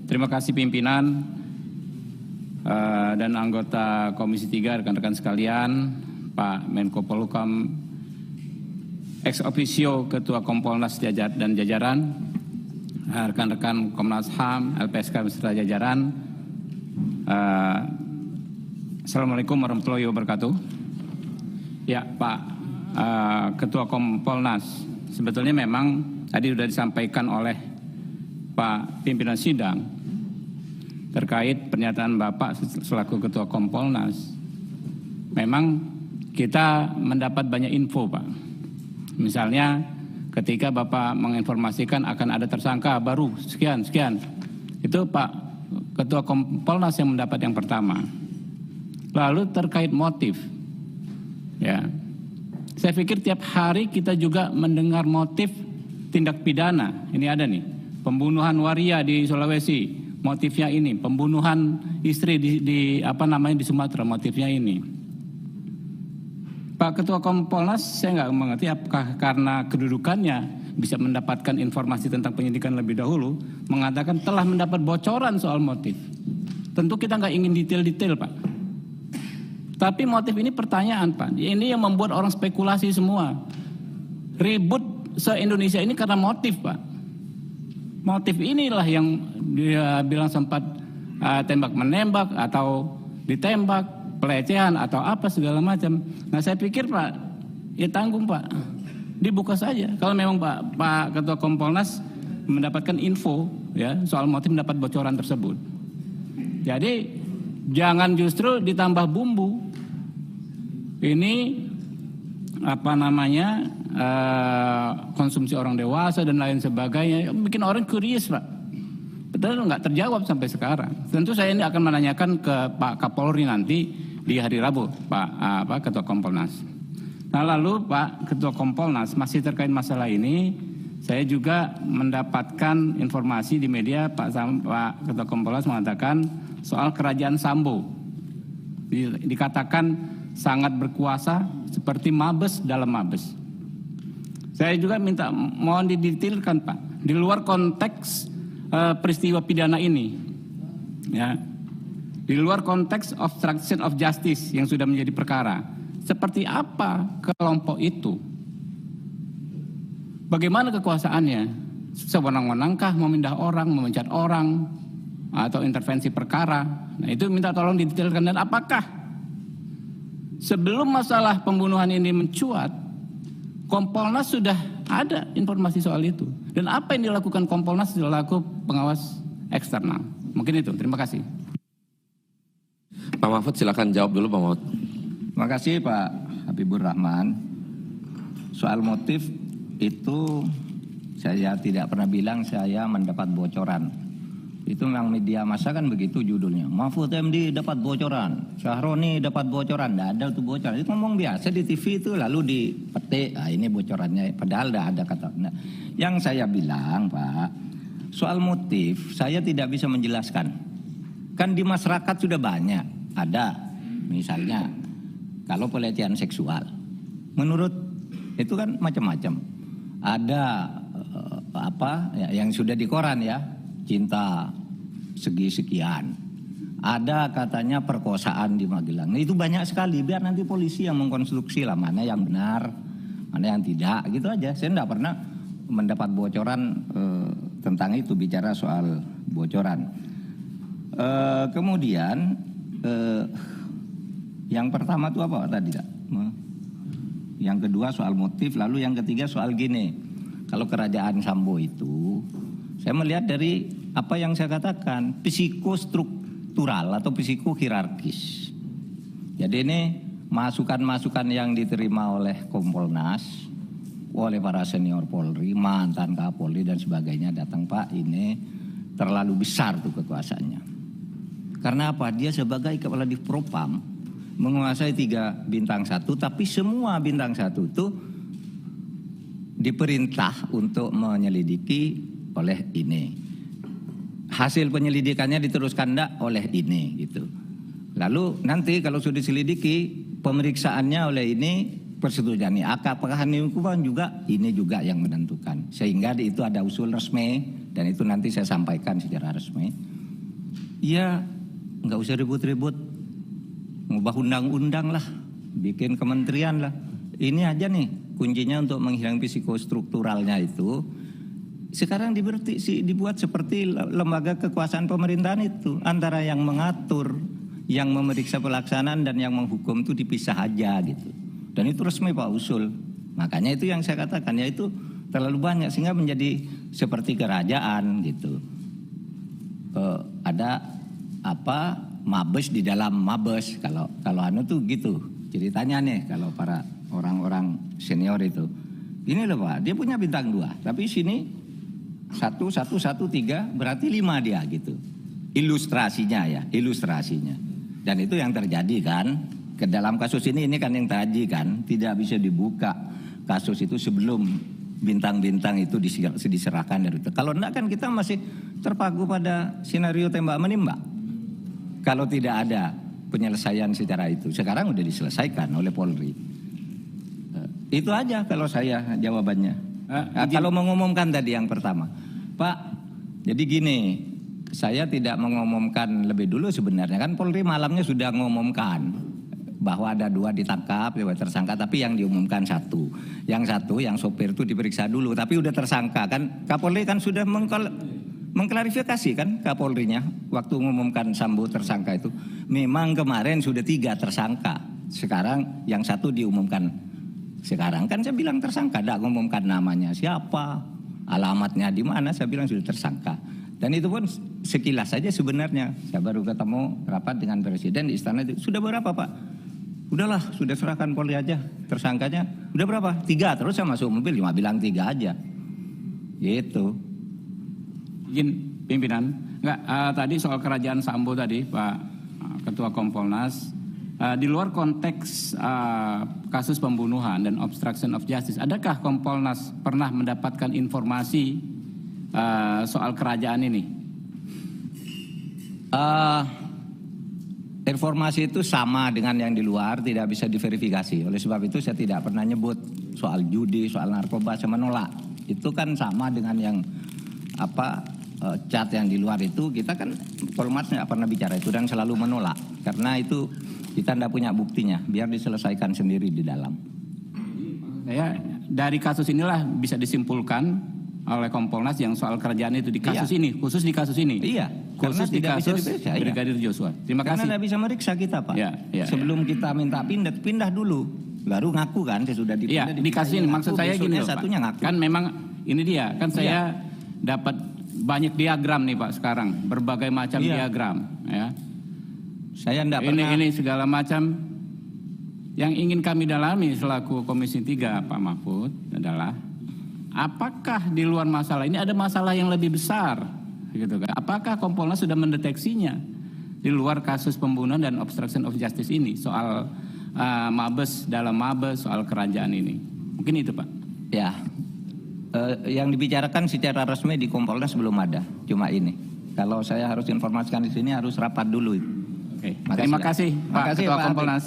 Terima kasih pimpinan dan anggota Komisi 3, rekan-rekan sekalian, Pak Menko Polhukam, ex officio Ketua Kompolnas dan jajaran, rekan-rekan Komnas HAM, LPSK beserta jajaran. Assalamualaikum warahmatullahi wabarakatuh. Ya Pak Ketua Kompolnas, sebetulnya memang tadi sudah disampaikan oleh Pak pimpinan sidang terkait pernyataan Bapak selaku Ketua Kompolnas. Memang kita mendapat banyak info, Pak. Misalnya ketika Bapak menginformasikan akan ada tersangka baru sekian, itu Pak Ketua Kompolnas yang mendapat yang pertama. Lalu terkait motif, ya, saya pikir tiap hari kita juga mendengar motif tindak pidana. Ini ada nih, pembunuhan waria di Sulawesi, motifnya ini, pembunuhan istri di Sumatera, motifnya ini. Pak Ketua Kompolnas, saya nggak mengerti apakah karena kedudukannya bisa mendapatkan informasi tentang penyidikan lebih dahulu, mengatakan telah mendapat bocoran soal motif. Tentu kita nggak ingin detail-detail, Pak. Tapi motif ini pertanyaan, Pak. Ini yang membuat orang spekulasi semua. Ribut se-Indonesia ini karena motif, Pak. Motif inilah yang dia bilang sempat tembak-menembak atau ditembak, pelecehan atau apa segala macam. Nah saya pikir Pak, ya tanggung Pak, dibuka saja. Kalau memang Pak Ketua Kompolnas mendapatkan info ya soal motif mendapat bocoran tersebut. Jadi jangan justru ditambah bumbu. Ini konsumsi orang dewasa dan lain sebagainya, bikin orang curious, Pak. Padahal nggak terjawab sampai sekarang. Tentu saya ini akan menanyakan ke Pak Kapolri nanti di hari Rabu, Pak Ketua Kompolnas. Nah lalu Pak Ketua Kompolnas, masih terkait masalah ini, saya juga mendapatkan informasi di media Pak Ketua Kompolnas mengatakan soal kerajaan Sambo. Dikatakan sangat berkuasa seperti Mabes dalam Mabes. Saya juga minta mohon didetailkan Pak, di luar konteks peristiwa pidana ini, ya, di luar konteks obstruction of justice yang sudah menjadi perkara, seperti apa kelompok itu, bagaimana kekuasaannya, sewenang-wenangkah memindah orang, memecat orang, atau intervensi perkara. Nah itu minta tolong didetailkan. Dan apakah sebelum masalah pembunuhan ini mencuat, Kompolnas sudah ada informasi soal itu? Dan apa yang dilakukan Kompolnas selaku pengawas eksternal? Mungkin itu, terima kasih. Pak Mahfud silakan jawab dulu Pak Mahfud. Terima kasih Pak Habibur Rahman. Soal motif itu saya tidak pernah bilang saya mendapat bocoran. Itu memang media massa kan begitu judulnya. Mahfud MD dapat bocoran, Syahroni dapat bocoran. Tidak ada itu bocoran. Itu ngomong biasa di TV itu lalu dipetik. Ah, ini bocorannya. Padahal tidak ada kata. Nah, yang saya bilang Pak, soal motif saya tidak bisa menjelaskan. Kan di masyarakat sudah banyak. Ada misalnya kalau pelecehan seksual. Menurut itu kan macam-macam. Ada yang sudah di koran ya. Cinta sekian. Ada katanya perkosaan di Magelang. Nah, itu banyak sekali. Biar nanti polisi yang mengkonstruksi lah mana yang benar, mana yang tidak. Gitu aja. Saya tidak pernah mendapat bocoran tentang itu, bicara soal bocoran. Kemudian yang pertama itu apa tadi? Yang kedua soal motif. Lalu yang ketiga soal gini. Kalau kerajaan Sambo itu, saya melihat dari apa yang saya katakan, psikostruktural atau psikohierarkis. Jadi ini masukan-masukan yang diterima oleh Kompolnas, oleh para senior Polri, mantan Kapolri dan sebagainya datang, Pak, ini terlalu besar tuh kekuasaannya. Karena apa? Dia sebagai kepala Divpropam menguasai 3 bintang 1, tapi semua bintang 1 itu diperintah untuk menyelidiki oleh ini. Hasil penyelidikannya diteruskan enggak oleh ini gitu. Lalu nanti kalau sudah diselidiki pemeriksaannya oleh ini, persetujuan ini. Apakah ini hukuman juga ini juga yang menentukan. Sehingga itu ada usul resmi dan itu nanti saya sampaikan secara resmi. Ya nggak usah ribut-ribut, ngubah undang-undang lah, bikin kementerian lah. Ini aja nih kuncinya untuk menghilangkan psikostrukturalnya itu. Sekarang dibuat seperti lembaga kekuasaan pemerintahan itu, antara yang mengatur, yang memeriksa pelaksanaan dan yang menghukum itu dipisah aja gitu. Dan itu resmi Pak usul. Makanya itu yang saya katakan, yaitu terlalu banyak sehingga menjadi seperti kerajaan gitu. Ada apa mabes di dalam mabes, kalau anu tuh gitu ceritanya nih, kalau para orang-orang senior itu. Ini loh Pak, dia punya bintang 2, tapi sini 1, 1, 1, 3 berarti 5 dia gitu. Ilustrasinya. Dan itu yang terjadi kan. Ke dalam kasus ini kan yang terjadi kan, tidak bisa dibuka kasus itu sebelum bintang-bintang itu diserahkan dari itu. Kalau enggak kan kita masih terpaku pada skenario tembak menembak. Kalau tidak ada penyelesaian secara itu. Sekarang udah diselesaikan oleh Polri. Itu aja kalau saya jawabannya. Kalau mengumumkan tadi yang pertama, Pak, jadi gini, saya tidak mengumumkan lebih dulu sebenarnya, kan Polri malamnya sudah mengumumkan bahwa ada 2 ditangkap, 2 tersangka, tapi yang diumumkan 1. Yang 1, yang sopir itu diperiksa dulu, tapi udah tersangka kan. Kapolri kan sudah mengklarifikasi kan Kapolrinya waktu mengumumkan Sambo tersangka itu. Memang kemarin sudah 3 tersangka, sekarang yang 1 diumumkan. Sekarang kan saya bilang tersangka, tidak ngumumkan namanya siapa, alamatnya di mana, saya bilang sudah tersangka. Dan itu pun sekilas saja sebenarnya. Saya baru ketemu rapat dengan Presiden di istana itu. Sudah berapa Pak? Udahlah, sudah serahkan Polri aja tersangkanya. Udah berapa? 3. Terus saya masuk mobil cuma bilang 3 aja. Gitu. Izin pimpinan. Enggak, tadi soal kerajaan Sambo tadi Pak Ketua Kompolnas. Di luar konteks kasus pembunuhan dan obstruction of justice, adakah Kompolnas pernah mendapatkan informasi soal kerajaan ini? Informasi itu sama dengan yang di luar, tidak bisa diverifikasi. Oleh sebab itu saya tidak pernah nyebut soal judi, soal narkoba, saya menolak. Itu kan sama dengan yang chat yang di luar itu. Kita kan Polmas nggak pernah bicara itu dan selalu menolak, karena itu kita tidak punya buktinya. Biar diselesaikan sendiri di dalam. Dari kasus inilah bisa disimpulkan oleh Kompolnas yang soal kerajaan itu di kasus ini, khusus di kasus ini. Iya, khusus di kasus Brigadir Joshua. Terima kasih. Karena tidak bisa meriksa kita Pak. Sebelum kita minta pindah dulu, baru ngaku kan sudah dipindah. Di kasus ini maksud saya gini loh satunya Pak. Ngaku. Kan memang ini dia, kan saya dapat banyak diagram nih Pak sekarang, berbagai macam diagram. Ya. Saya tidak pernah. Ini segala macam yang ingin kami dalami selaku Komisi 3 Pak Mahfud adalah apakah di luar masalah ini ada masalah yang lebih besar, gitu kan? Apakah Kompolnas sudah mendeteksinya di luar kasus pembunuhan dan obstruction of justice ini, soal mabes dalam mabes, soal kerajaan ini? Mungkin itu Pak. Ya, yang dibicarakan secara resmi di Kompolnas belum ada, cuma ini. Kalau saya harus informasikan di sini harus rapat dulu. Oke. Terima kasih Pak Ketua Kompolnas.